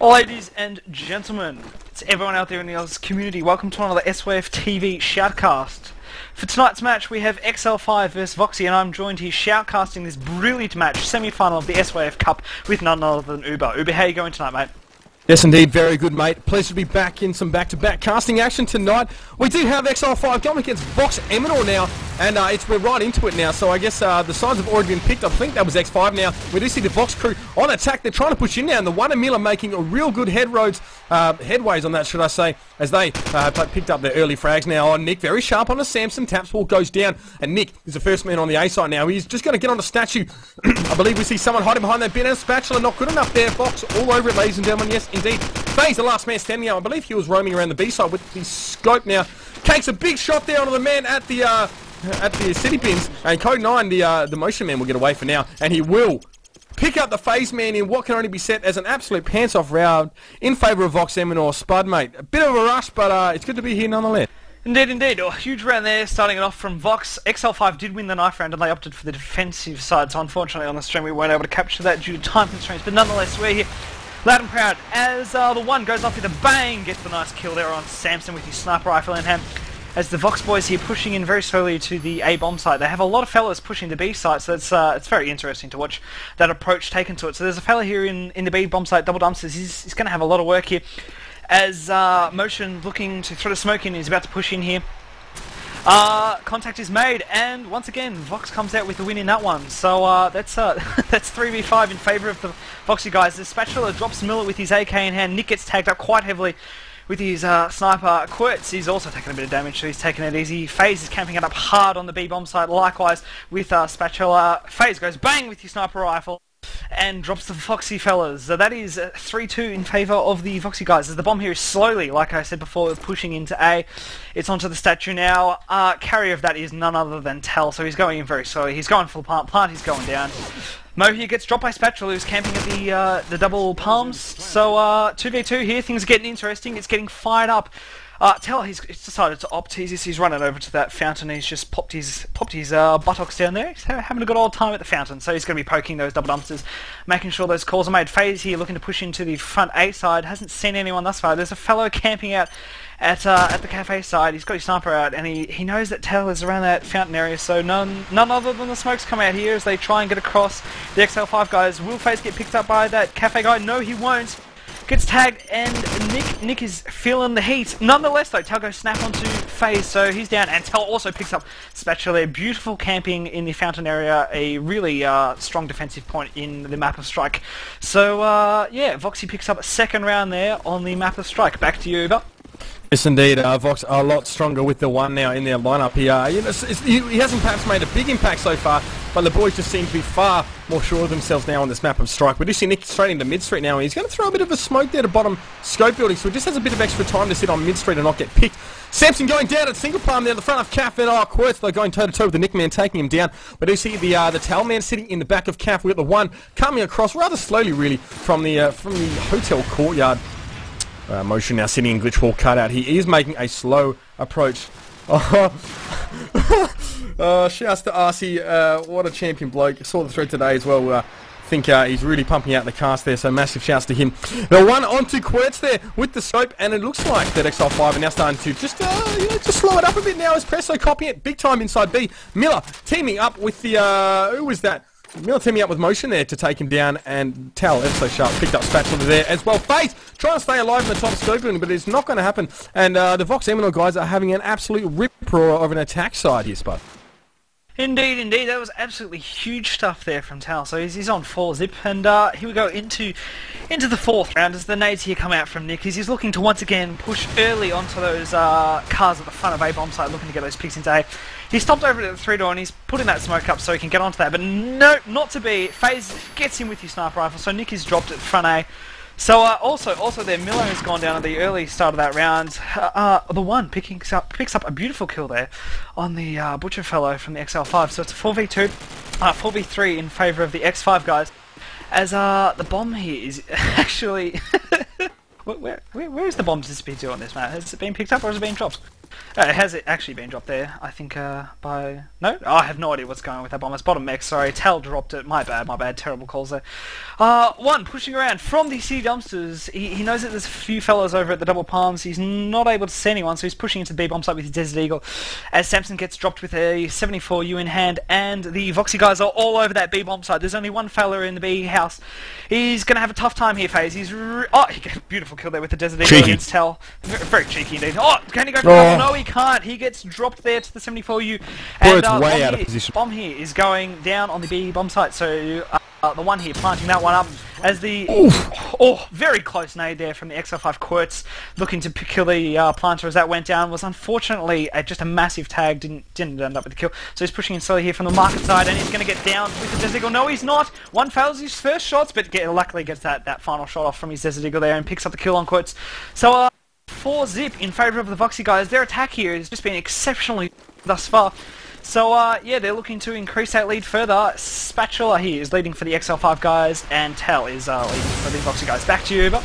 Ladies and gentlemen, it's everyone out there in the Oz community. Welcome to another SYF TV shoutcast. For tonight's match, we have Exile 5 vs Voxy, and I'm joined here shoutcasting this brilliant match, semi-final of the SYF Cup, with none other than Uber. Uber, how are you going tonight, mate? Yes, indeed. Very good, mate. Pleased to be back in some back-to-back casting action tonight. We do have Exile 5 going against Vox Eminor now, and we're right into it now. So I guess the sides have already been picked. I think that was X5 now. We do see the Vox crew on attack. They're trying to push in now, and the One and Miller making a real good headways on that, should I say, as they picked up their early frags now on Nick. Very sharp on the Samson. Tapswall goes down, and Nick is the first man on the A side now. He's just going to get on the statue. I believe we see someone hiding behind that bin, and Spatula not good enough there. Vox all over it, ladies and gentlemen. Yes, indeed. Faye's the last man standing now. I believe he was roaming around the B side with the scope now. Takes a big shot there onto the man at the city bins, and COD4, the motion man, will get away for now, and he will pick up the phase man in what can only be set as an absolute pants-off round in favour of Vox Eminor. Spud, mate. A bit of a rush, but it's good to be here nonetheless. Indeed, indeed. A huge round there, starting it off from Vox. XL5 did win the knife round, and they opted for the defensive side, so unfortunately on the stream we weren't able to capture that due to time constraints, but nonetheless we're here loud and proud as the one goes off with a bang, gets the nice kill there on Samson with his sniper rifle in hand. As the Vox boys here pushing in very slowly to the A bomb site. They have a lot of fellas pushing the B site, so it's very interesting to watch that approach taken to it. So there's a fella here in the B bomb site, double dumpsters. He's going to have a lot of work here. As Motion looking to throw the smoke in, he's about to push in here. Contact is made, and once again Vox comes out with the win in that one. So that's 3v5 in favour of the Voxy guys. The Spatula drops Miller with his AK in hand. Nick gets tagged up quite heavily with his sniper. Quirts, he's also taking a bit of damage, so he's taking it easy. FaZe is camping it up hard on the B bomb site, likewise with Spatula. FaZe goes bang with his sniper rifle and drops the Voxy fellas. So that is 3-2 in favour of the Voxy guys, as the bomb here is slowly, like I said before, pushing into A. It's onto the statue now. Carrier of that is none other than Tell, so he's going in very slowly. He's going full plant, he's going down. Mo here gets dropped by Spatula, who's camping at the double palms. So 2v2 here, things are getting interesting, it's getting fired up. Tell, he's decided to opt. He's running over to that fountain. He's just popped his buttocks down there. He's having a good old time at the fountain. So he's going to be poking those double dumpsters, making sure those calls are made. FaZe here looking to push into the front A side. Hasn't seen anyone thus far. There's a fellow camping out at the cafe side. He's got his sniper out, and he knows that Tell is around that fountain area. So none other than the smokes come out here as they try and get across. The XL5 guys. Will FaZe get picked up by that cafe guy? No, he won't. Gets tagged, and Nick is feeling the heat. Nonetheless, though, Tell goes snap onto FaZe, so he's down, and Tell also picks up Spatula. Beautiful camping in the fountain area, a really strong defensive point in the map of Strike. So, yeah, Voxy picks up a second round there on the map of Strike. Back to you, Uber. Yes, indeed. Vox are a lot stronger with the one now in their lineup. He hasn't perhaps made a big impact so far, but the boys just seem to be far more sure of themselves now on this map of Strike. We do see Nick straight into mid-street now, and he's going to throw a bit of a smoke there to bottom scope building, so he just has a bit of extra time to sit on mid-street and not get picked. Samson going down at single palm there at the front of Caff, and Quirts, though, going toe-to-toe with the Nick man, taking him down. We do see the Tal man sitting in the back of Caff. We've got the one coming across rather slowly, really, from the hotel courtyard. Motion now sitting in glitch hall cutout. He is making a slow approach. Shouts to RC, what a champion bloke. Saw the thread today as well. I think he's really pumping out the cast there, so massive shouts to him. The one onto Quirts there with the scope, and it looks like that XL5 are now starting to just slow it up a bit now as Presso copying it big time inside B. Miller teaming up with the, who was that? Miller teaming up with Motion there to take him down, and Tal, ever so sharp, picked up Spatula there as well. FaZe trying to stay alive in the top scope, but it's not going to happen. And the Vox Eminor guys are having an absolute rip-roar of an attack side here, Spud. Indeed, indeed. That was absolutely huge stuff there from Tal. So he's on 4-zip, and here we go into the fourth round as the nades here come out from Nick. He's looking to once again push early onto those cars at the front of A bomb site, looking to get those picks into A. He stopped over at the 3-door and he's putting that smoke up so he can get onto that, but no, not to be. FaZe gets him with his sniper rifle, so Nick is dropped at front A. So also there, Miller has gone down at the early start of that round. The one picks up a beautiful kill there on the Butcher fellow from the XL5. So it's a 4v2, 4v3 in favour of the X5 guys. As the bomb here is actually where is the bomb disappeared to on this, map? Has it been picked up or has it been dropped? Has it actually been dropped there? I think by... No? Oh, I have no idea what's going on with that bomb. It's bottom mech, sorry. Tal dropped it. My bad. Terrible calls there. One, pushing around from the city dumpsters. He knows that there's a few fellas over at the double palms. He's not able to see anyone, so he's pushing into the B bomb site with his Desert Eagle. As Samson gets dropped with a 74U in hand, and the Voxy guys are all over that B bomb site. There's only one fella in the B house. He's going to have a tough time here, FaZe. He got a beautiful kill there with the Desert Eagle against Tal. Very cheeky indeed. Oh, can he go for the double? No, he can't. He gets dropped there to the 74U. And it's way out of position. Bomb here is going down on the B bomb site, so the one here planting that one up as the... very close nade there from the Exile 5 Quirts, looking to kill the planter as that went down. Was unfortunately just a massive tag, didn't end up with the kill. So he's pushing in slowly here from the market side, and he's going to get down with the Desert Eagle. No, he's not. One fails his first shots, but luckily gets that final shot off from his Desert Eagle there and picks up the kill on Quirts. So 4-zip in favour of the Voxy guys. Their attack here has just been exceptionally thus far. So, yeah, they're looking to increase that lead further. Spatula here is leading for the XL5 guys, and Tal is leading for the Voxy guys. Back to you, Uber.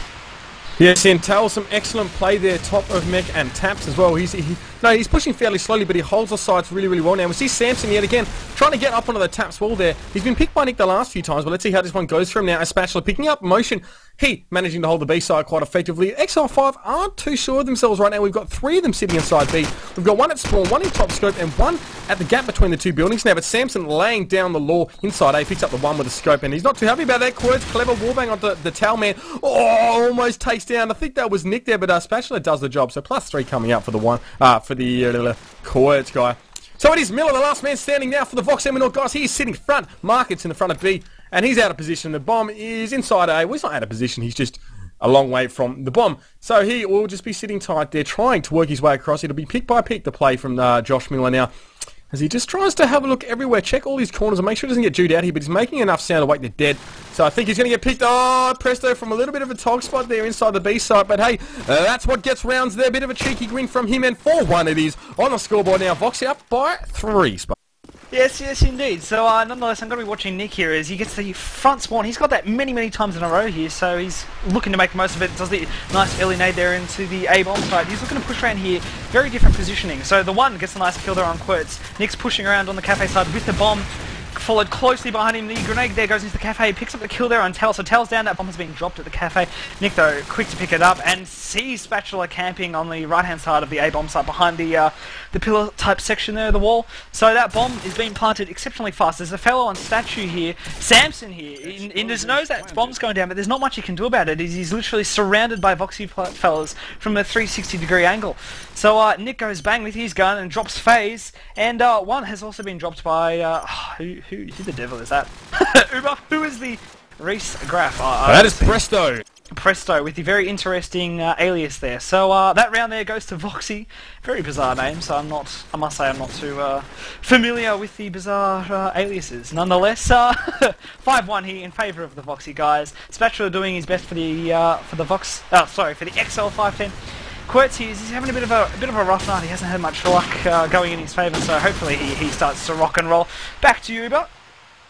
Yes, and Tal, some excellent play there, top of mech and taps as well. He's pushing fairly slowly, but he holds the sides really well now. We see Samson yet again trying to get up onto the taps wall there. He's been picked by Nick the last few times, but let's see how this one goes for him now. As Spatula picking up motion, he managing to hold the B side quite effectively. XL5 aren't too sure of themselves right now. We've got 3 of them sitting inside B. We've got one at spawn, one in top scope, and one at the gap between the 2 buildings now. But Samson laying down the law inside A, picks up the one with the scope, and he's not too happy about that. Quirts, clever wallbang onto the Tal man. Oh, almost takes down. I think that was Nick there, but Spatula does the job. So +3 coming up for the one, for the Quirts guy. So it is Miller, the last man standing now for the Vox Eminor guys. He is sitting front, Markets in the front of B, and he's out of position. The bomb is inside A. Well, he's not out of position, he's just a long way from the bomb. So he will just be sitting tight there, trying to work his way across. It'll be pick by pick, the play from Josh Miller now, as he just tries to have a look everywhere, check all his corners and make sure he doesn't get Jude out here, but he's making enough sound to wake the dead. So I think he's going to get picked. Oh, Presto from a little bit of a tog spot there inside the B side, but hey, that's what gets rounds there. Bit of a cheeky grin from him, and 4-1 it is on the scoreboard now. Voxy up by 3. Yes, indeed. So, nonetheless, I'm going to be watching Nick here as he gets the front spawn. He's got that many times in a row here, so he's looking to make the most of it. Does the nice early nade there into the A-bomb side. He's looking to push around here. Very different positioning. So, the one gets a nice kill there on Quirts. Nick's pushing around on the cafe side with the bomb. Followed closely behind him. The grenade there goes into the cafe. Picks up the kill there on Tal. So Tal's down. That bomb is being dropped at the cafe. Nick, though, quick to pick it up and sees Spatula camping on the right-hand side of the A-bomb site behind the pillar-type section there of the wall. So that bomb is being planted exceptionally fast. There's a fellow on statue here, Samson here. He knows that bomb's going down, but there's not much he can do about it. He's literally surrounded by Voxy fellas from a 360-degree angle. So Nick goes bang with his gun and drops FaZe. And one has also been dropped by... Who the devil is that? Uber, who is the Reese Graff? That is Presto. Presto, with the very interesting alias there. So that round there goes to Voxy. Very bizarre name, so I must say I'm not too familiar with the bizarre aliases. Nonetheless, 5-1 here in favour of the Voxy guys. Spatula doing his best for the XL 510. Quirts here, he's having a bit of a rough night. He hasn't had much luck going in his favour, so hopefully he starts to rock and roll. Back to you, Uber.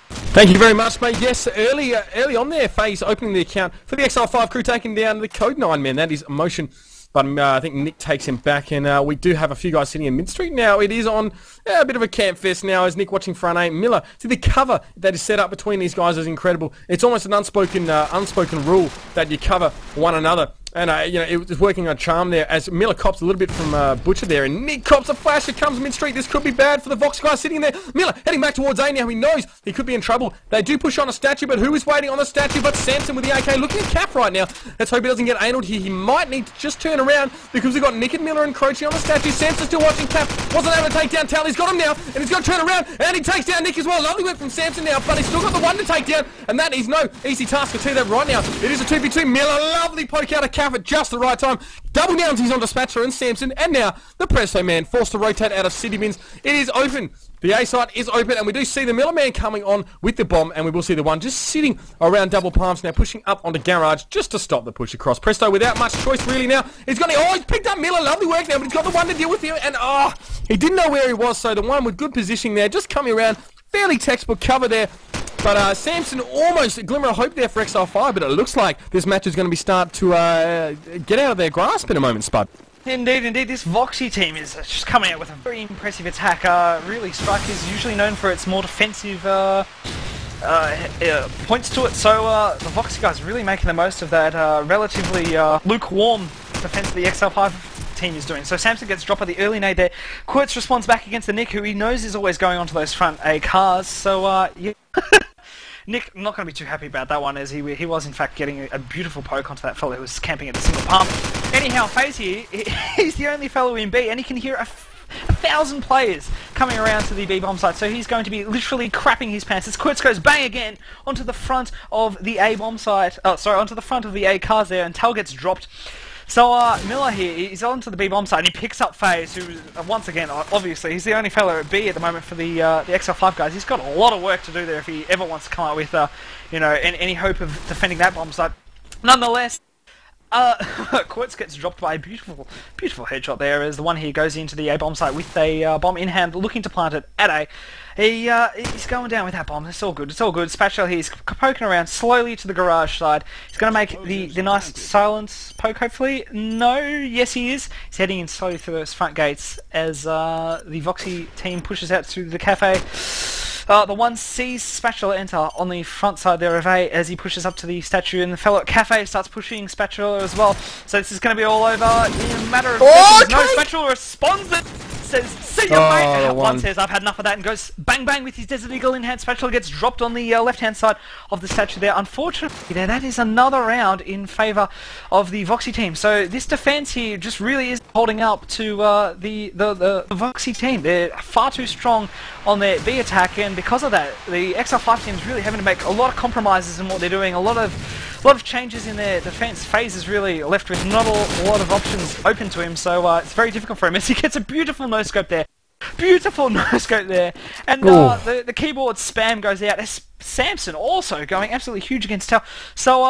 Thank you very much, mate. Yes, early on there, FaZe opening the account for the XL5 crew, taking down the COD9 man. That is motion, but I think Nick takes him back, and we do have a few guys sitting in mid street now. It is on a bit of a camp fest now, as Nick watching front 8. Miller, see the cover that is set up between these guys is incredible. It's almost an unspoken rule that you cover one another. And, it was working on charm there as Miller cops a little bit from Butcher there. And Nick cops a flash. It comes mid-street. This could be bad for the Vox guy sitting there. Miller heading back towards A now. He knows he could be in trouble. They do push on a statue, but who is waiting on the statue but Samson with the AK looking at Cap right now. Let's hope he doesn't get angled here. He might need to just turn around because we've got Nick and Miller encroaching on the statue. Samson still watching Cap. Wasn't able to take down Tal. He's got him now. And he's got to turn around. And he takes down Nick as well. Lovely work from Samson now. But he's still got the one to take down. And that is no easy task to do that right now. It is a 2v2. Miller, lovely poke out of Cap at just the right time. Double downs, he's onto Spatula and Samson, and now the Presto man forced to rotate out of city bins. It is open. The A side is open, and we do see the Miller man coming on with the bomb, and we will see the one just sitting around double palms now, pushing up onto garage just to stop the push across. Presto without much choice really now. He's picked up Miller, lovely work now, but he's got the one to deal with here, and he didn't know where he was, so the one with good positioning there, just coming around, fairly textbook cover there. But Samson almost a glimmer of hope there for XL5, but it looks like this match is going to be start to get out of their grasp in a moment, Spud. Indeed, indeed. This Voxy team is just coming out with a very impressive attack. Really, Strike is usually known for its more defensive points to it, so the Voxy guys really making the most of that relatively lukewarm defense the XL5 team is doing. So Samson gets dropped by the early nade there. Quirtz responds back against the Nick, who he knows is always going onto those front A cars, so yeah. Nick not going to be too happy about that one, as he was in fact getting a beautiful poke onto that fellow who was camping at a single pump. Anyhow, FaZe here, he's the only fellow in B, and he can hear 1,000 players coming around to the B bomb site, so he's going to be literally crapping his pants as Quirtz goes bang again onto the front of the A bomb site, onto the front of the A cars there, and Tal gets dropped. So Miller here, he's onto the B bomb site and he picks up FaZe, who once again, obviously, he's the only fellow at B at the moment for the XL5 guys. He's got a lot of work to do there if he ever wants to come out with you know, any hope of defending that bomb site. Nonetheless, Quirtz gets dropped by a beautiful headshot there, as the one here goes into the A bomb site with a bomb in hand, looking to plant it at A. He's going down with that bomb. It's all good. It's all good. Spatula he's poking around slowly to the garage side. He's going to make the nice silence poke, hopefully. No, yes he is. He's heading in slowly through those front gates as the Voxy team pushes out through the cafe. The one sees Spatula enter on the front side there of A as he pushes up to the statue, and the fellow at Cafe starts pushing Spatula as well. So this is going to be all over in a matter of seconds. No, Spatula responds and says, see ya mate! One says, I've had enough of that, and goes bang bang with his Desert Eagle in hand. Spatula gets dropped on the left-hand side of the statue there. Unfortunately, there, that is another round in favour of the Voxy team. So this defence here just really is holding up to the Voxy team. They're far too strong on their B attack, and because of that, the XL5 team is really having to make a lot of compromises in what they're doing, a lot of changes in their defence. FaZe is really left with not a lot of options open to him, so it's very difficult for him as he gets a beautiful no-scope there. Beautiful no-scope there. And the keyboard spam goes out as Samson also going absolutely huge against Tal. So,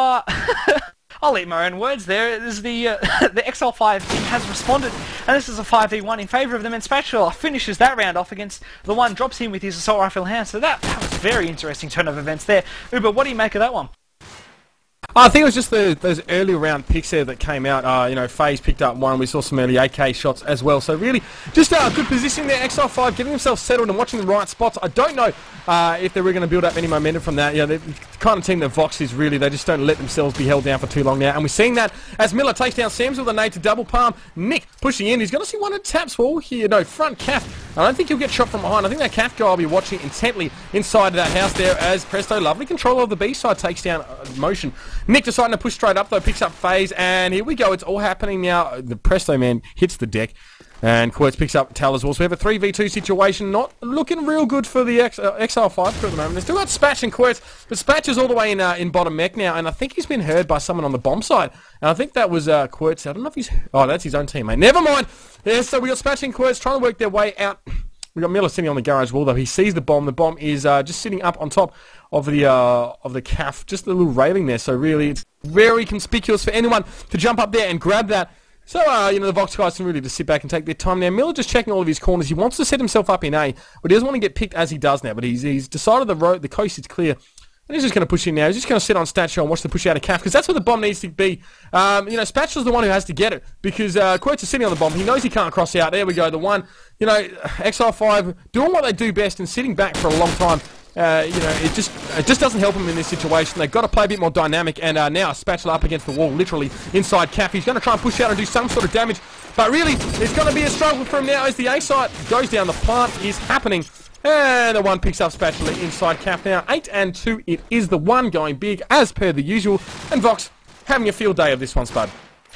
I'll eat my own words there. This is the XL5 team has responded, and this is a 5v1 in favour of them, and Spatula finishes that round off against the one, drops him with his assault rifle in hand. So that was a very interesting turn of events there. Uber, what do you make of that one? I think it was just those early round picks there that came out. You know, FaZe picked up one. We saw some early AK shots as well. So really, just good positioning there. XL5 getting themselves settled and watching the right spots. I don't know if they were going to build up any momentum from that. You know, the kind of team that Vox is really, they just don't let themselves be held down for too long now. And we're seeing that as Miller takes down Sams with a nade to double palm. Nick pushing in. He's going to see one at Taps wall here. No, front calf. I don't think he'll get shot from behind. I think that calf guy will be watching intently inside of that house there as Presto, lovely control of the B side, takes down motion. Nick deciding to push straight up though, picks up FaZe, and here we go. It's all happening now. The Presto man hits the deck, and Quirtz picks up Tal as well. So we have a 3v2 situation, not looking real good for the XL5 crew at the moment. They've still got Spatch and Quirtz, but Spatch is all the way in bottom mech now, and I think he's been heard by someone on the bomb side. And I think that was Quirtz. I don't know if he's... Oh, that's his own teammate. Never mind. Yeah, so we got Spatch and Quirtz trying to work their way out. We got Miller sitting on the garage wall though. He sees the bomb. The bomb is just sitting up on top of the calf, just a little railing there. So really, it's very conspicuous for anyone to jump up there and grab that. So you know, the Vox guys can really just sit back and take their time now. Miller just checking all of his corners. He wants to set himself up in A, but he doesn't want to get picked as he does now. But he's decided the coast is clear. And he's just going to push in now. He's just going to sit on Statue and watch the push out of Calf, because that's where the bomb needs to be. You know, Spatula's the one who has to get it, because Quirtz is sitting on the bomb. He knows he can't cross out. There we go. The one, you know, XL5 doing what they do best and sitting back for a long time. You know, it just doesn't help him in this situation. They've got to play a bit more dynamic, and now Spatula up against the wall, literally inside Calf. He's going to try and push out and do some sort of damage, but really, it's going to be a struggle for him now as the A site goes down. The plant is happening. And the one picks up Spatula inside Calf now. 8-2, it is the one going big as per the usual. And Vox having a field day of this one, Spud.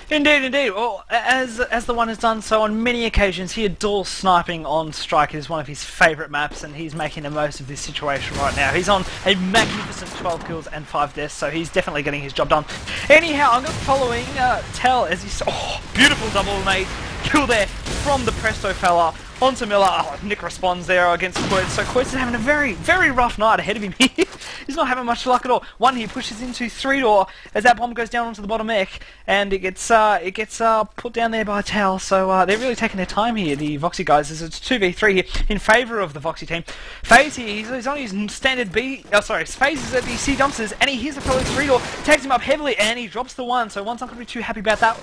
Indeed, indeed. Well, as the one has done so on many occasions, he adores sniping on Strike. It is one of his favourite maps, and he's making the most of this situation right now. He's on a magnificent 12 kills and 5 deaths, so he's definitely getting his job done. Anyhow, I'm following Tell as he's... Oh, beautiful double nade kill there from the Presto fella onto Miller. Oh, Nick responds there against Quirtz. So Quirtz is having a very, very rough night ahead of him here. He's not having much luck at all. One, he pushes into 3-door as that bomb goes down onto the bottom mech, and it gets put down there by Tal. So they're really taking their time here, the Voxy guys. As it's 2v3 here in favour of the Voxy team. FaZe here, he's on his standard B. Oh, sorry, FaZe is at the C dumpsters, and he hears the fellow 3-door, tags him up heavily, and he drops the one. So one's not going to be too happy about that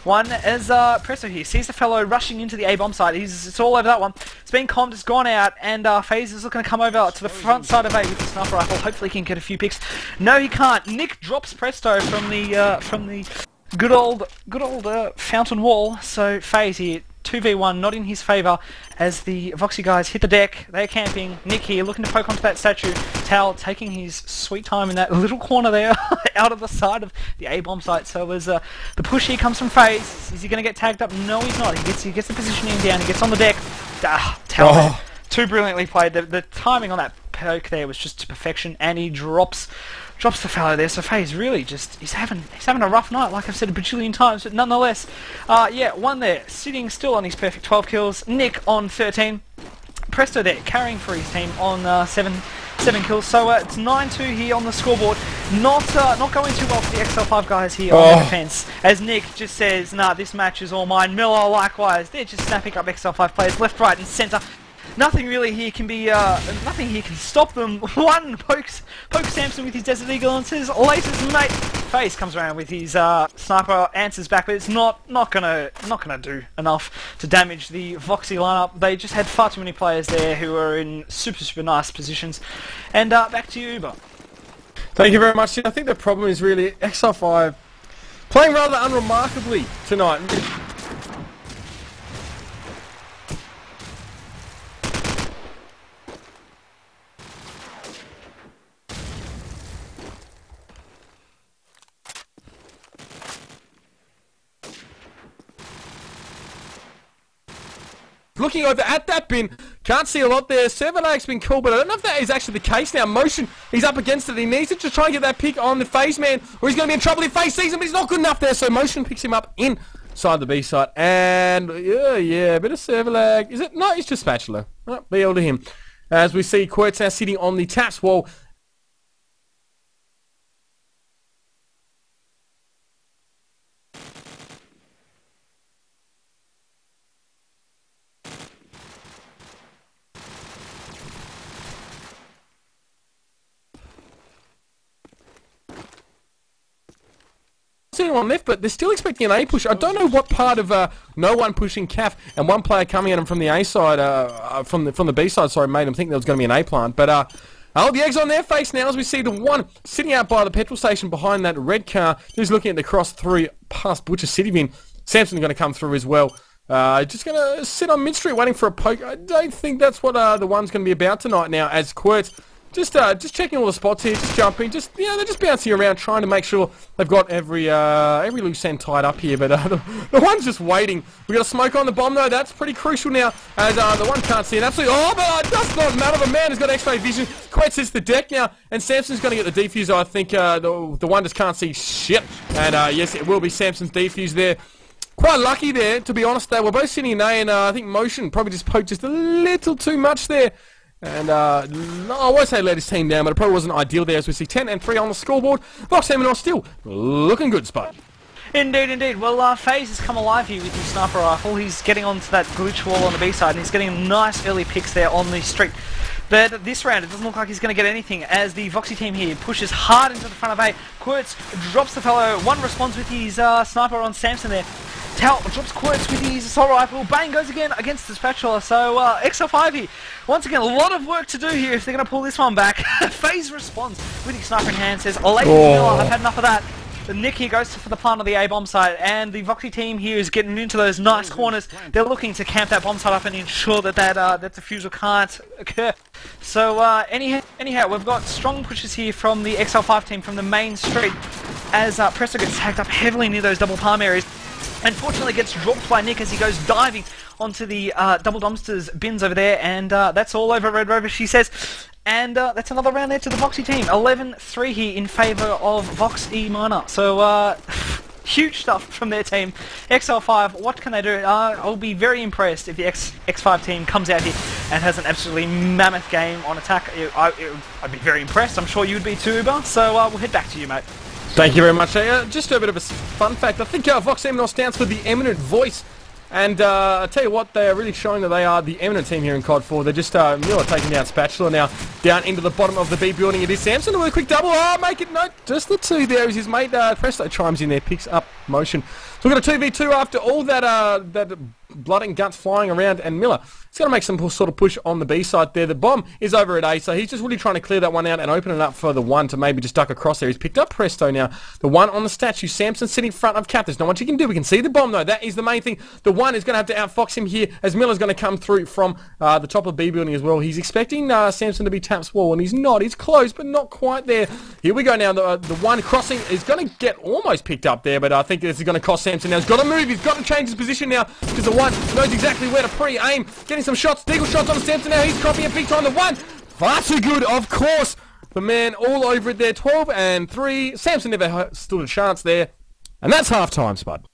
one as Presto here sees the fellow rushing into the A-bomb side. It's all over that one. It's been calmed, it's gone out, and FaZe is looking to come over to the front side of A with the sniper rifle. Hopefully he can get a few picks. No, he can't. Nick drops Presto from the good old fountain wall. So FaZe here, 2v1, not in his favour, as the Voxy guys hit the deck. They're camping. Nick here looking to poke onto that statue. Tao taking his sweet time in that little corner there, out of the side of the A-bomb site. So as the push here comes from FaZe, is he going to get tagged up? No, he's not. He gets the positioning down. He gets on the deck. Tao, too brilliantly played. The timing on that poke there was just to perfection, and he drops the fellow there. So FaZe really he's having a rough night, like I've said a bajillion times, but nonetheless, yeah, one there, sitting still on his perfect 12 kills. Nick on 13. Presto there, carrying for his team on 7 kills. So it's 9-2 here on the scoreboard. Not going too well for the XL5 guys here on the defense, as Nick just says, nah, this match is all mine. Miller likewise, they're just snapping up XL5 players left, right, and centre. Nothing really here can be, nothing here can stop them. One pokes Samson with his Desert Eagle and says, latest mate. FaZe comes around with his sniper, answers back, but it's not gonna do enough to damage the Voxy lineup. They just had far too many players there who are in super nice positions. And back to you, Uber. Thank you very much. I think the problem is really XL5 playing rather unremarkably tonight. Looking over at that bin, can't see a lot there. 7-8's been cool, but I don't know if that is actually the case now. Motion, he's up against it. He needs to just try and get that pick on the FaZe man, or he's going to be in trouble if FaZe sees him, but he's not good enough there. So Motion picks him up inside the B side. And, yeah, a bit of server lag. Is it? No, it's just Spatula. Oh, BL to him. As we see Quirt's now sitting on the taps wall. Anyone left, but they're still expecting an A push. I don't know what part of no one pushing CAF and one player coming at him from the A side, from the B side, sorry, made them think there was going to be an A plant. But the eggs on their face now as we see the one sitting out by the petrol station behind that red car, who's looking at the cross through past Butcher City Bin. Samson's going to come through as well. Just going to sit on mid street waiting for a poke. I don't think that's what the one's going to be about tonight now, as Quirt just checking all the spots here, just jumping, they're just bouncing around, trying to make sure they've got every loose end tied up here. But the one's just waiting. We got a smoke on the bomb though. That's pretty crucial now, as the one can't see it. Absolutely. Oh, but it does not matter. The man has got X-ray vision. Quetz hits the deck now, and Samson's going to get the defuse. I think the one just can't see shit. And yes, it will be Samson's defuse there. Quite lucky there, to be honest. They were both sitting in A, and I think Motion probably just poked just a little too much there. And no, I won't say let his team down, but it probably wasn't ideal there, as we see 10-3 on the scoreboard. Vox Eminor still looking good, Spud. Indeed. Well, FaZe has come alive here with his sniper rifle. He's getting onto that glitch wall on the B side, and he's getting nice early picks there on the street. But this round, it doesn't look like he's going to get anything, as the Voxy team here pushes hard into the front of A. Quirtz drops the fellow. One responds with his sniper on Samson there. Tao drops Quirtz with his assault rifle. Bang goes again against the Spatula. So XL5 here, once again, a lot of work to do here if they're going to pull this one back. FaZe responds with his sniper in hand, says, Miller, I've had enough of that. Nick here goes for the plant of the A-bomb site, and the Voxy team here is getting into those nice corners. They're looking to camp that bomb site up and ensure that that defusal can't occur. So anyhow, we've got strong pushes here from the XL5 team from the main street, as Presto gets tagged up heavily near those double palm areas. Unfortunately gets dropped by Nick as he goes diving onto the double dumpsters bins over there, and that's all over Red Rover, she says. And that's another round there to the Voxy team. 11-3 here in favour of Vox Eminor. So huge stuff from their team. XL5, what can they do? I'll be very impressed if the X5 team comes out here and has an absolutely mammoth game on attack. I'd be very impressed. I'm sure you'd be too, Uber. So we'll head back to you, mate. Thank you very much. Just a bit of a fun fact. I think Vox Eminor stands for the eminent voice And I tell you what, they are really showing that they are the eminent team here in COD4. They're just Miller taking down Spatula now, down into the bottom of the B building. It is Samson with a quick double. Oh, make it, no, just the two there as his mate Presto chimes in there, picks up motion. So we've got a 2v2 after all that that blood and guts flying around, and Miller is going to make some sort of push on the B side there. The bomb is over at A, so he's just really trying to clear that one out and open it up for the one to maybe just duck across there. He's picked up Presto now. The one on the statue. Samson sitting in front of Cap. There's not much you can do. We can see the bomb though. That is the main thing. The one is going to have to outfox him here as Miller's going to come through from the top of B building as well. He's expecting Samson to be taps wall, and he's not. He's close, but not quite there. Here we go now. The one crossing is going to get almost picked up there, but I think this is going to cost Samson now. He's got to move. He's got to change his position now because the one knows exactly where to pre-aim. Getting some shots. Deagle shots on Samson now. He's copying a big time. The one far too good, of course. The man all over it there. 12 and 3. Samson never stood a chance there. And that's half-time, Spud.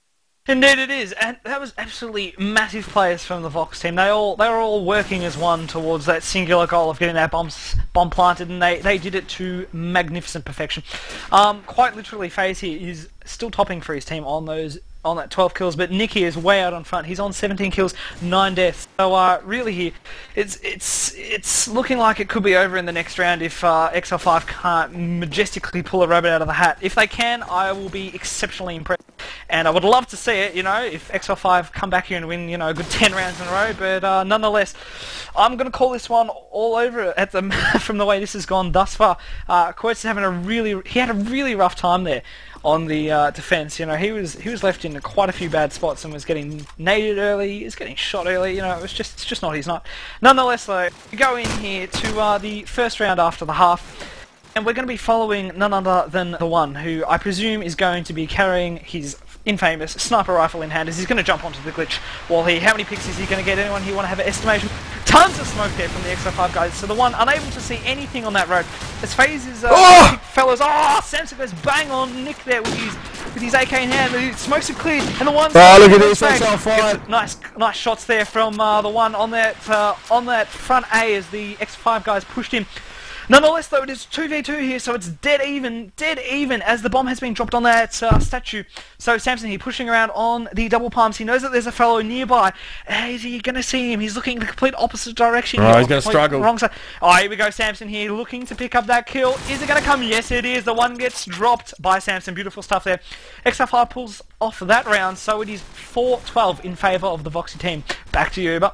Indeed it is, and that was absolutely massive players from the Vox team. They were all working as one towards that singular goal of getting that bomb planted, and they did it to magnificent perfection. Quite literally, FaZe here is still topping for his team on that 12 kills, but Nicky is way out on front. He's on 17 kills, 9 deaths. So really here, it's looking like it could be over in the next round if XL5 can't majestically pull a rabbit out of the hat. If they can, I will be exceptionally impressed. And I would love to see it, you know, if XL5 come back here and win, you know, a good 10 rounds in a row. But nonetheless, I'm going to call this one all over at the from the way this has gone thus far. Quotes having he had a really rough time there on the defense. You know, he was left in quite a few bad spots and was getting naded early, he was getting shot early. You know, it's just not his night. Nonetheless, though, we go in here to the first round after the half. And we're going to be following none other than the one who I presume is going to be carrying his infamous sniper rifle in hand as he's going to jump onto the glitch wall here. How many picks is he going to get? Anyone here want to have an estimation? Tons of smoke there from the XL5 guys. So the one unable to see anything on that road. As FaZe is fellas. Oh, Samson goes bang on Nick there with his AK in hand. The smokes are cleared, and the one. Oh, look at this XL5. Nice shots there from the one on that front A as the X5 guys pushed him. Nonetheless, though, it is 2v2 here, so it's dead even, as the bomb has been dropped on that statue. So Samson here pushing around on the double palms. He knows that there's a fellow nearby. Is he going to see him? He's looking in the complete opposite direction. Oh, he's going to struggle. Wrong side. Oh, here we go, Samson here looking to pick up that kill. Is it going to come? Yes, it is. The one gets dropped by Samson. Beautiful stuff there. XL5 pulls off that round, so it is 4-12 in favour of the Voxy team. Back to you, Uber.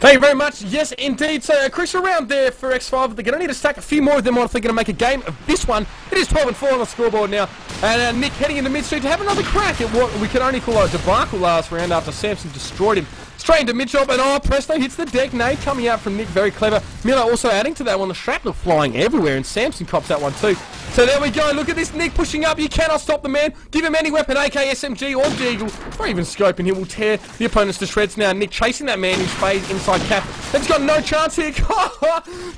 Thank you very much. Yes, indeed. So a crucial round there for X5. They're going to need to stack a few more of them on if they're going to make a game of this one. It is 12 and 4 on the scoreboard now. And Nick heading into mid-street to have another crack at what we can only call a debacle last round after Samson destroyed him. Straight into mid-shop, and Presto hits the deck. Nade coming out from Nick, very clever. Miller also adding to that one. The shrapnel flying everywhere, and Samson cops that one too. So there we go. Look at this Nick pushing up. You cannot stop the man. Give him any weapon, AK, SMG, or Deagle, or even scope, and he will tear the opponents to shreds now. Nick chasing that man who's phased inside cap. He's got no chance here.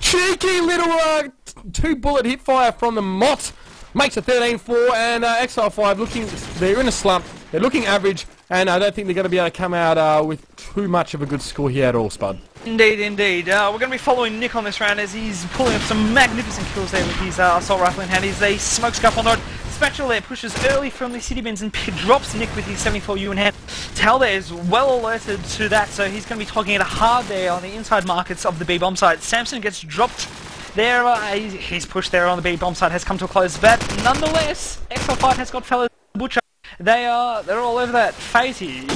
Cheeky little two-bullet hit fire from the Mott. Makes a 13-4, and XL5 looking, they're in a slump. They're looking average, and I don't think they're going to be able to come out with too much of a good score here at all, Spud. Indeed, indeed. We're going to be following Nick on this round as he's pulling up some magnificent kills there with his assault rifle in hand. He's a smoke scuff on the road. Spatula there pushes early from the city bins and drops Nick with his 74U in hand. Tal there is well alerted to that, so he's going to be talking it hard there on the inside markets of the B-bomb site. Samson gets dropped there. His push there on the B-bomb site has come to a close, but nonetheless, XL5 has got fellas Butcher. They're all over that. FaZe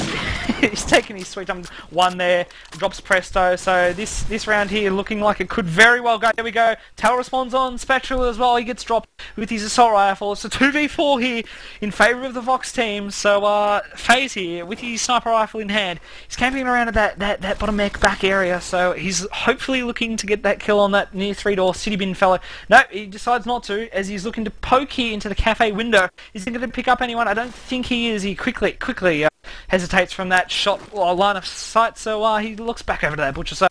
he's taking his sweet time. One there, drops Presto. So this round here looking like it could very well go. There we go. Tal responds on Spatula as well. He gets dropped with his assault rifle. It's a 2v4 here in favour of the Vox team. So FaZe here with his sniper rifle in hand. He's camping around at that bottom mech back area. So he's hopefully looking to get that kill on that near 3-door city bin fella. No, he decides not to as he's looking to poke here into the cafe window. Is he going to pick up anyone? I don't think he is. He quickly hesitates from that shot line of sight, so he looks back over to that Butcher. So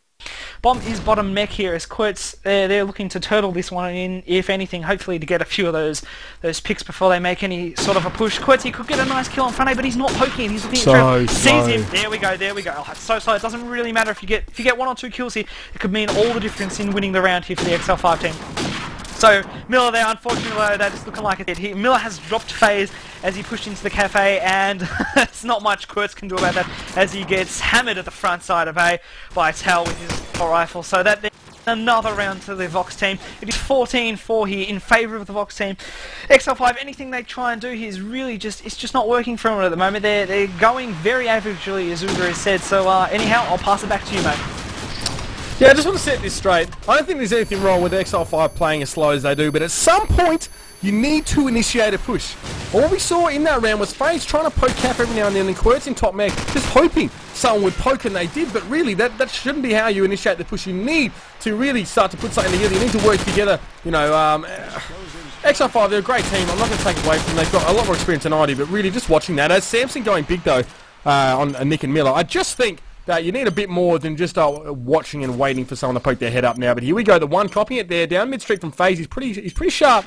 bomb is bottom mech here as Quirts, they're looking to turtle this one in, if anything, hopefully to get a few of those picks before they make any sort of a push. Quirts, he could get a nice kill on front A, but he's not poking, he's looking at sees him, there we go. Oh, it's so slow, it doesn't really matter if you get 1 or 2 kills here, it could mean all the difference in winning the round here for the XL5 team. So Miller there, unfortunately, that is looking like it. Miller has dropped FaZe as he pushed into the cafe, and it's not much Quirts can do about that as he gets hammered at the front side of A by Tal with his rifle. So that another round to the Vox team. It is 14-4 here in favour of the Vox team. XL5, anything they try and do here is really it's just not working for them at the moment. They're going very averagely, as Uber has said. So anyhow, I'll pass it back to you, mate. Yeah, I just want to set this straight. I don't think there's anything wrong with XL5 playing as slow as they do, but at some point, you need to initiate a push. All we saw in that round was FaZe trying to poke Cap every now and then, and Quirts in top mech, just hoping someone would poke, and they did, but really, that shouldn't be how you initiate the push. You need to really start to put something together. You need to work together. You know, XL5, they're a great team. I'm not going to take it away from them. They've got a lot more experience than I do, but really just watching that. As Samson going big, though, on Nick and Miller, I just think that you need a bit more than just watching and waiting for someone to poke their head up now. But here we go. The one copying it there, down mid-street from FaZe. He's pretty sharp.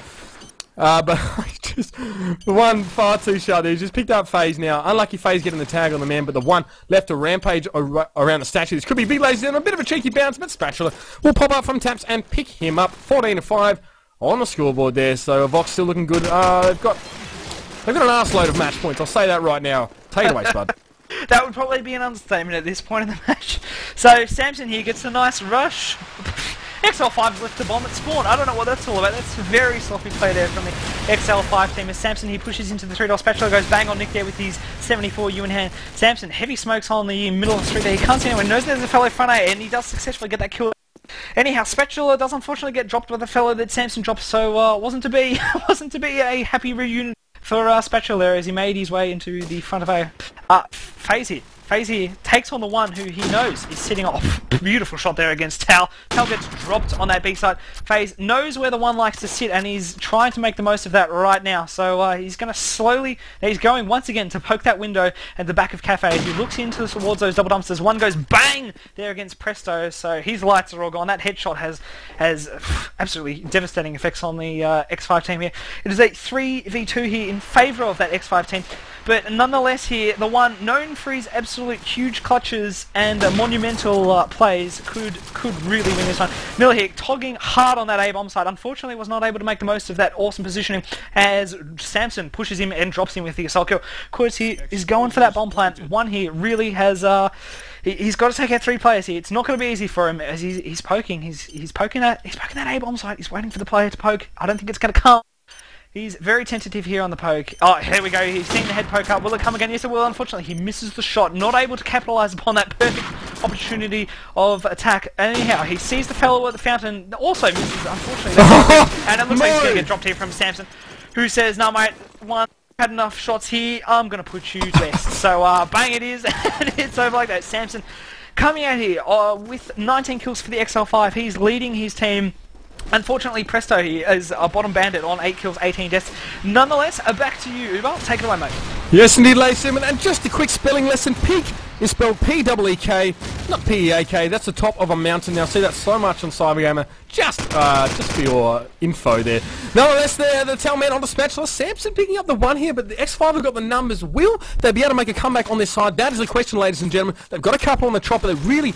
But just the one far too sharp there. He's just picked up FaZe now. Unlucky FaZe getting the tag on the man, but the one left a rampage around the statue. This could be big lazy, and a bit of a cheeky bounce, but Spatula will pop up from taps and pick him up. 14-5 on the scoreboard there. So Vox still looking good. They've got an arse load of match points. I'll say that right now. Take it away, Spud. That would probably be an understatement at this point in the match. So Samson here gets a nice rush. XL5's left the bomb at spawn. I don't know what that's all about. That's very sloppy play there from the XL5 team as Samson he pushes into the 3-door. Spatula goes bang on Nick there with his 74 U in hand. Samson, heavy smokes on the middle of the street there. He can't see anyone. Knows there's a fellow front A, and he does successfully get that kill. Anyhow, Spatula does unfortunately get dropped by the fellow that Samson dropped, so wasn't to be a happy reunion for Spatula there as he made his way into the front of A. FaZe here takes on the one who he knows is sitting off. Beautiful shot there against Tal. Tal gets dropped on that B side. FaZe knows where the one likes to sit, and he's trying to make the most of that right now. So he's going to slowly... He's going once again to poke that window at the back of Cafe as he looks into towards those double dumpsters. One goes bang there against Presto, so his lights are all gone. That headshot has absolutely devastating effects on the X5 team here. It is a 3v2 here in favour of that X5 team. But nonetheless here, the one known for his absolute huge clutches and monumental plays could really win this one. Miller here togging hard on that A-bomb side. Unfortunately was not able to make the most of that awesome positioning as Samson pushes him and drops him with the assault kill. Quirts here is going for that bomb plant. One here really has... He's got to take out 3 players here. It's not going to be easy for him as he's poking. He's poking that A-bomb side. He's waiting for the player to poke. I don't think it's going to come. He's very tentative here on the poke. Oh, here we go. He's seen the head poke up. Will it come again? Yes, it will. Unfortunately, he misses the shot. Not able to capitalise upon that perfect opportunity of attack. Anyhow, he sees the fellow at the fountain. Also misses, unfortunately. And it looks like he's going to get dropped here from Samson, who says, no, mate, one had enough shots here. I'm going to put you to rest. So, bang it is. And it's over like that. Samson coming out here with 19 kills for the XL5. He's leading his team. Unfortunately, Presto here is a bottom bandit on 8 kills, 18 deaths. Nonetheless, back to you, Uber. Take it away, mate. Yes, indeed, ladies and gentlemen. And just a quick spelling lesson. Peak is spelled P-E-E-K, not P-E-A-K. That's the top of a mountain. Now, see that so much on Cybergamer. Just for your info there. Nonetheless, the Talman on the Spatula. Samson picking up the one here, but the X5 have got the numbers. Will they be able to make a comeback on this side? That is the question, ladies and gentlemen. They've got a couple on the chopper that really...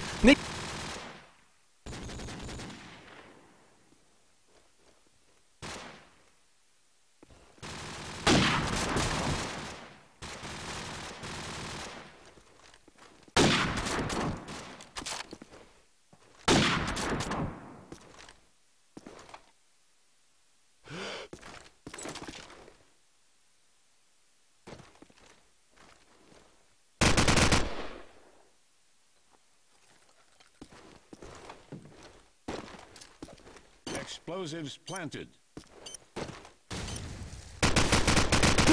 Explosives planted.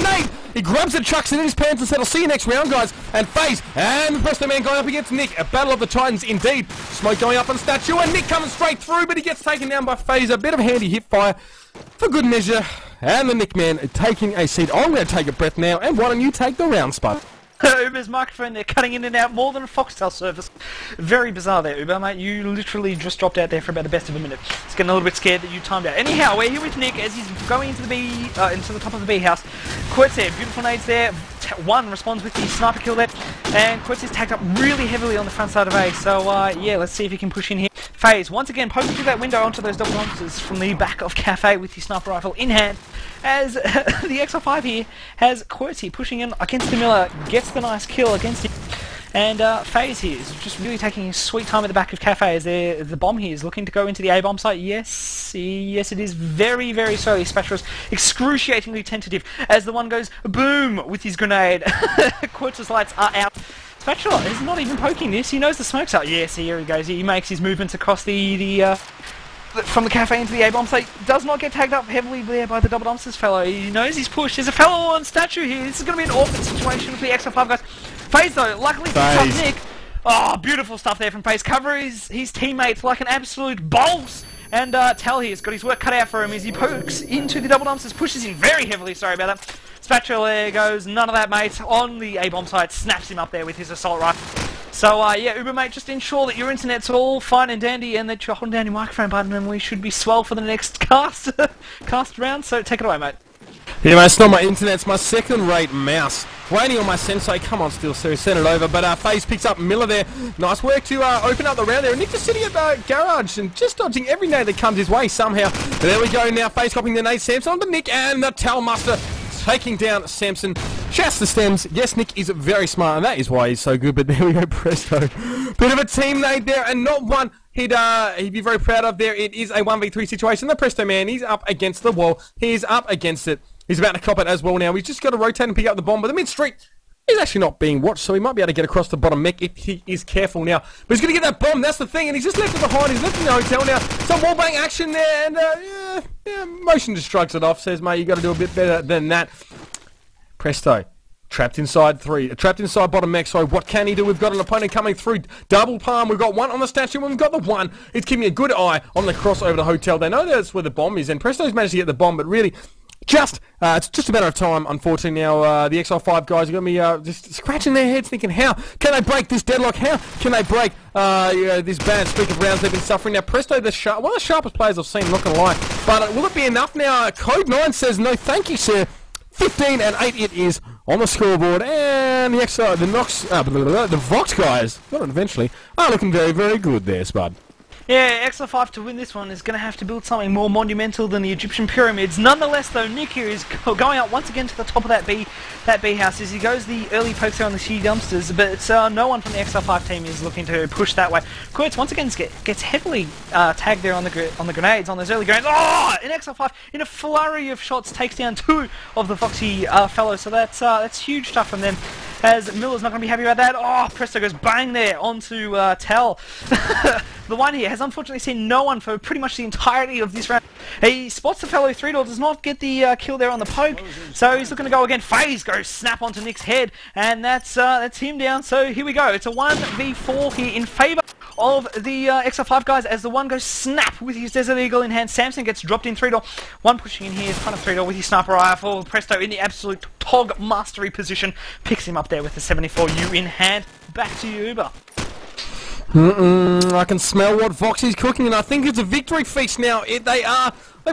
Nate! He grabs it, chucks it in his pants and said, I'll see you next round, guys. And FaZe, and the Presto man going up against Nick. A battle of the Titans, indeed. Smoke going up on Statue, and Nick coming straight through, but he gets taken down by FaZe. A bit of handy hip fire for good measure. And the Nick man taking a seat. I'm going to take a breath now, and why don't you take the round, Spud? Uber's microphone there, cutting in and out more than a Foxtel service. Very bizarre there, Uber, mate. You literally just dropped out there for about the best of a minute. It's getting a little bit scared that you timed out. Anyhow, we're here with Nick as he's going into the top of the B house. Quirts there, beautiful nades there. One responds with the sniper kill there, and Quirts is tagged up really heavily on the front side of A. So yeah, let's see if he can push in here. FaZe once again poking through that window onto those double monsters from the back of Cafe with his sniper rifle in hand, as the Exile 5 here has QWERTY pushing in against the Miller, gets the nice kill against him. And FaZe here is just really taking his sweet time at the back of Cafe as the bomb here is looking to go into the A-bomb site. Yes, it is very, very slowly. Spatula's excruciatingly tentative as the one goes boom with his grenade. QWERTY's lights are out. Spatula is not even poking this. He knows the smoke's out. Yes, here he goes. He makes his movements across from the Cafe into the A-bomb site. Does not get tagged up heavily there by the double dumpsters fellow. He knows he's pushed. There's a fellow on statue here. This is going to be an awkward situation with the Exile 5 guys. FaZe though, luckily picks up Nick. Oh, beautiful stuff there from FaZe. Cover his teammates like an absolute boss. And Tell here's got his work cut out for him as he pokes into the double dumpsters, pushes in very heavily, sorry about that. Spatula there goes, none of that mate, on the A-bomb site, snaps him up there with his assault rifle. So yeah, Uber mate, just ensure that your internet's all fine and dandy and that you're holding down your microphone button and we should be swell for the next cast round, so take it away mate. Yeah, mate, it's not my internet, it's my second-rate mouse. Waiting on my sensei, come on still, sir, send it over. But FaZe picks up Miller there. Nice work to open up the round there. And Nick just sitting at garage and just dodging every nade that comes his way somehow. But there we go now, FaZe copying the nade, Samson onto Nick, and the Talmuster taking down Samson. Shouts the stems. Yes, Nick is very smart, and that is why he's so good. But there we go, presto. Bit of a team nade there, and not one he'd be very proud of there. It is a 1v3 situation. The Presto man, he's up against the wall. He's up against it. He's about to cop it as well now. He's just got to rotate and pick up the bomb. But the mid-street, he's actually not being watched, so he might be able to get across the bottom mech if he is careful now. But he's going to get that bomb, that's the thing, and he's just left it behind. He's left in the hotel now. Some wallbang action there, and yeah, motion just shrugs it off. Says, mate, you got to do a bit better than that. Presto. Trapped inside bottom mech. So what can he do? We've got an opponent coming through. Double palm. We've got one on the statue. We've got the one. It's keeping a good eye on the cross over the hotel. They know that's where the bomb is, and Presto's managed to get the bomb, but really, it's just a matter of time, unfortunately. Now, the Exile 5 guys are going to be just scratching their heads thinking, how can they break this deadlock? How can they break this bad streak of rounds they've been suffering? Now, Presto, one of the sharpest players I've seen, not going to lie. But will it be enough now? Code9 says, no, thank you, sir. 15 and 8 it is on the scoreboard. And the Exile, the Vox guys, not eventually, are looking very, very good there, Spud. Yeah, Exile 5 to win this one is going to have to build something more monumental than the Egyptian pyramids. Nonetheless, though, Nick here is going up once again to the top of that B house as he goes the early pokes there on the C dumpsters, but no one from the Exile 5 team is looking to push that way. QWERTY once again gets heavily tagged there on the grenades, on those early grenades. Oh! And Exile 5, in a flurry of shots, takes down 2 of the Foxy fellows, so that's huge stuff from them. As Miller's not going to be happy about that. Oh, Presto goes bang there onto Tell. The one here has unfortunately seen no one for pretty much the entirety of this round. He spots the fellow 3-door, does not get the kill there on the poke, so he's looking to go again. FaZe goes snap onto Nick's head, and that's him down. So here we go. It's a 1v4 here in favour of the Exile 5 guys as the one goes snap with his Desert Eagle in hand. Samson gets dropped in 3-door. One pushing in here, front of 3-door with his sniper rifle. Presto in the absolute Tog mastery position. Picks him up there with the 74U in hand. Back to you, Uber. I can smell what Vox is cooking, and I think it's a victory feast now. They've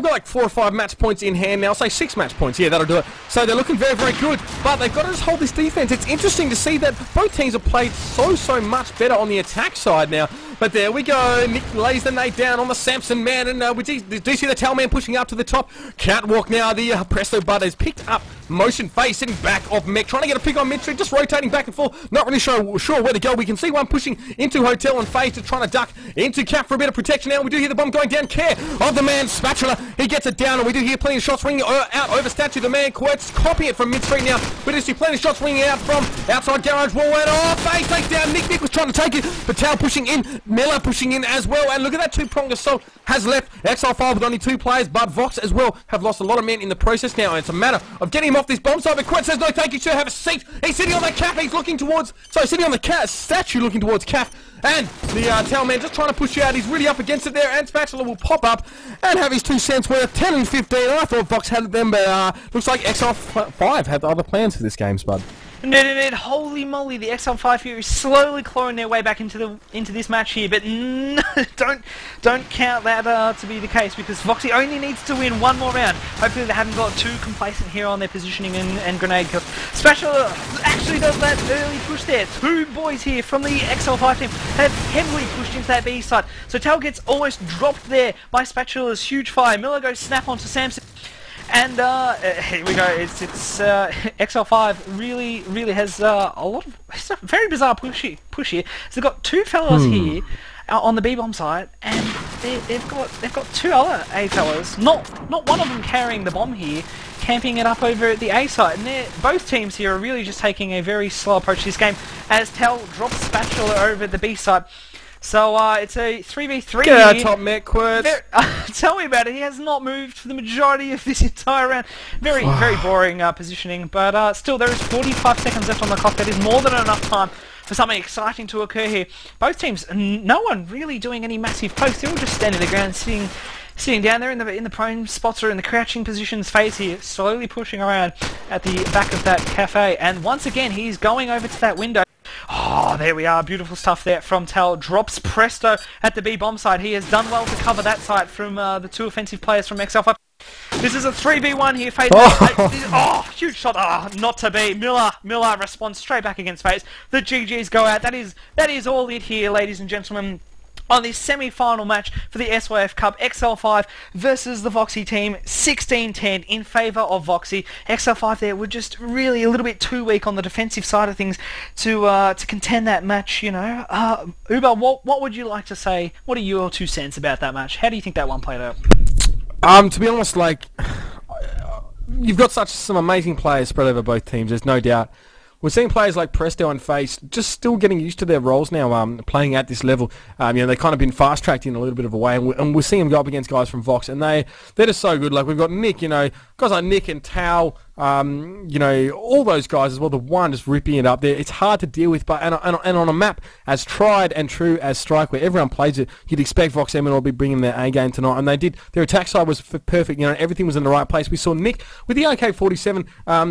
got like 4 or 5 match points in hand now. I'll say 6 match points. Yeah, that'll do it. So they're looking very, very good. But they've got to just hold this defense. It's interesting to see that both teams have played so much better on the attack side now. But there we go. Nick lays the nade down on the Samson man. And we do see the Tell man pushing up to the top. Catwalk now. The Presto Bud has picked up motion face sitting back of mech. Trying to get a pick on mid-street. Just rotating back and forth. Not really sure where to go. We can see one pushing into Hotel and FaZe to trying to duck into Cap for a bit of protection now. We do hear the bomb going down. Care of the man Spatula. He gets it down, and we do hear plenty of shots ringing out over statue. The man QWERTY copying it from mid-street now. We do see plenty of shots ringing out from outside garage wall. And FaZe takes down Nick. Nick was trying to take it. Patel pushing in. Miller pushing in as well. And look at that 2-pronged assault has left. Exile 5 with only 2 players, but Vox as well have lost a lot of men in the process now. And it's a matter of getting him off this bomb site. But QWERTY says, no, thank you, sir. Have a seat. He's sitting on that Cap. He's looking towards... Sorry, sitting on the statue looking towards Cap. And the Tell man just trying to push out. He's really up against it there. And Spatula will pop up and have his 2 cents worth. 10 and 15. I thought Vox had them, but looks like Exile 5 had other plans for this game, Spud. Indeed, holy moly, the XL5 here is slowly clawing their way back into this match here, but no, don't count that to be the case, because Voxy only needs to win one more round. Hopefully they haven't got too complacent here on their positioning and grenade kill. Spatula actually does that early push there. Two boys here from the XL5 team have heavily pushed into that B side, so Tal gets almost dropped there by Spatula's huge fire. Miller goes snap onto Samson. And here we go. It's XL5 really has a lot of, it's a very bizarre push here. So they've got two fellas here on the B bomb side, and they've got two other A fellas. Not one of them carrying the bomb here, camping it up over at the A side. And both teams here are really just taking a very slow approach to this game as Tal drops Spatula over at the B side. So it's a 3v3 Get out, top mech, Quirts. Tell me about it. He has not moved for the majority of this entire round. Very boring positioning, but still there is 45 seconds left on the clock. That is more than enough time for something exciting to occur here. Both teams, no one really doing any massive posts. They're all just standing the ground, sitting down there in the prone spots or in the crouching positions. FaZe here, slowly pushing around at the back of that cafe, and once again he's going over to that window. Oh, there we are. Beautiful stuff there from Tal. Drops Presto at the B bomb side. He has done well to cover that side from the two offensive players from Exile 5. This is a 3v1 here. FaZe. Oh, huge shot. Oh, not to be. Miller responds straight back against FaZe. The GGs go out. That is all it here, ladies and gentlemen, on this semi-final match for the SYF Cup. XL5 versus the Voxy team, 16-10 in favour of Voxy. XL5 there were just really a little bit too weak on the defensive side of things to contend that match, you know. Uber, what would you like to say? What are your 2 cents about that match? How do you think that one played out? To be honest, like, you've got some amazing players spread over both teams, there's no doubt. We're seeing players like Presto and FaZe just still getting used to their roles now, playing at this level. You know, they've kind of been fast-tracked in a little bit of a way, and we're seeing them go up against guys from Vox, and they're just so good. Like, we've got Nick, you know, guys like Nick and Tao, you know, all those guys as well. The one just ripping it up there. It's hard to deal with, but and on a map as tried and true as Strike, where everyone plays it, you'd expect Vox Eminor to be bringing their A game tonight, and they did. Their attack side was perfect. You know, everything was in the right place. We saw Nick with the AK-47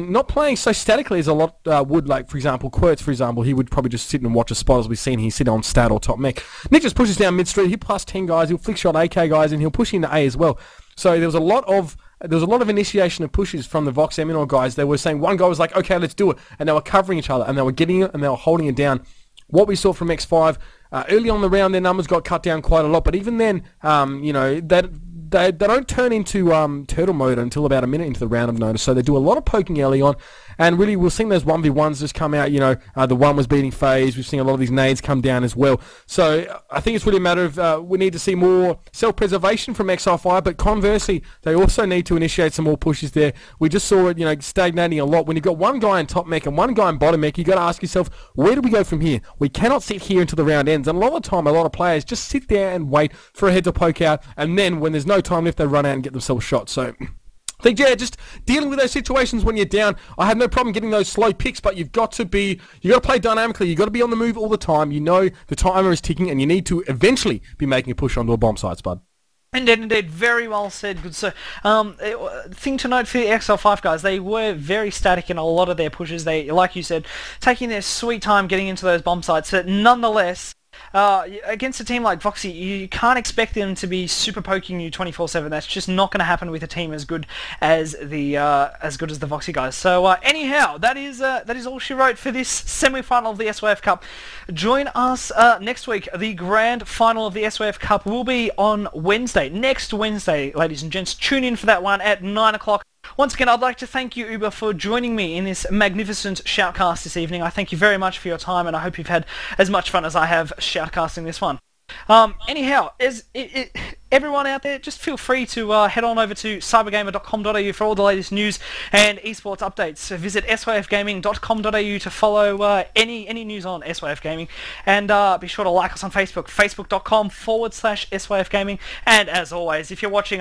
not playing so statically as a lot would. Like, for example, Quirts, for example, he would probably just sit and watch a spot, as we've seen. He's sitting on stat or top mech. Nick just pushes down mid street. He plus 10 guys. He'll flick shot AK guys, and he'll push into A as well. So there was a lot of initiation of pushes from the Vox Eminor guys. They were saying one guy was like, okay, let's do it, and they were covering each other, and they were getting it, and they were holding it down. What we saw from X5 early on the round, their numbers got cut down quite a lot, but even then, you know, they don't turn into turtle mode until about a minute into the round, I've noticed. So they do a lot of poking early on, and really we're seeing those 1v1s just come out. You know, the one was beating FaZe. We've seen a lot of these nades come down as well. So I think it's really a matter of we need to see more self-preservation from XR5, but conversely, they also need to initiate some more pushes there. We just saw it, you know, stagnating a lot. When you've got one guy in top mech and one guy in bottom mech, you've got to ask yourself, where do we go from here? We cannot sit here until the round ends. And a lot of the time, a lot of players just sit there and wait for a head to poke out, and then when there's no time left, they run out and get themselves shot. So I think, yeah, just dealing with those situations when you're down. I have no problem getting those slow picks, but you've got to play dynamically. You've got to be on the move all the time. You know the timer is ticking, and you need to eventually be making a push onto a bomb site, Spud. Indeed, very well said, good sir. Thing to note for the XL5 guys, they were very static in a lot of their pushes. They, like you said, taking their sweet time getting into those bomb sites, but nonetheless, against a team like Voxy, you can't expect them to be super poking you 24/7. That's just not going to happen with a team as good as the Voxy guys. So anyhow, that is all she wrote for this semi-final of the SYF Cup. Join us next week. The grand final of the SYF Cup will be on Wednesday, next Wednesday, ladies and gents. Tune in for that one at 9 o'clock. Once again, I'd like to thank you, Uber, for joining me in this magnificent shoutcast this evening. I thank you very much for your time, and I hope you've had as much fun as I have shoutcasting this one. Anyhow, everyone out there, just feel free to head on over to cybergamer.com.au for all the latest news and esports updates. Visit syfgaming.com.au to follow any news on SYF Gaming, and be sure to like us on Facebook, facebook.com/SYF Gaming. And as always, if you're watching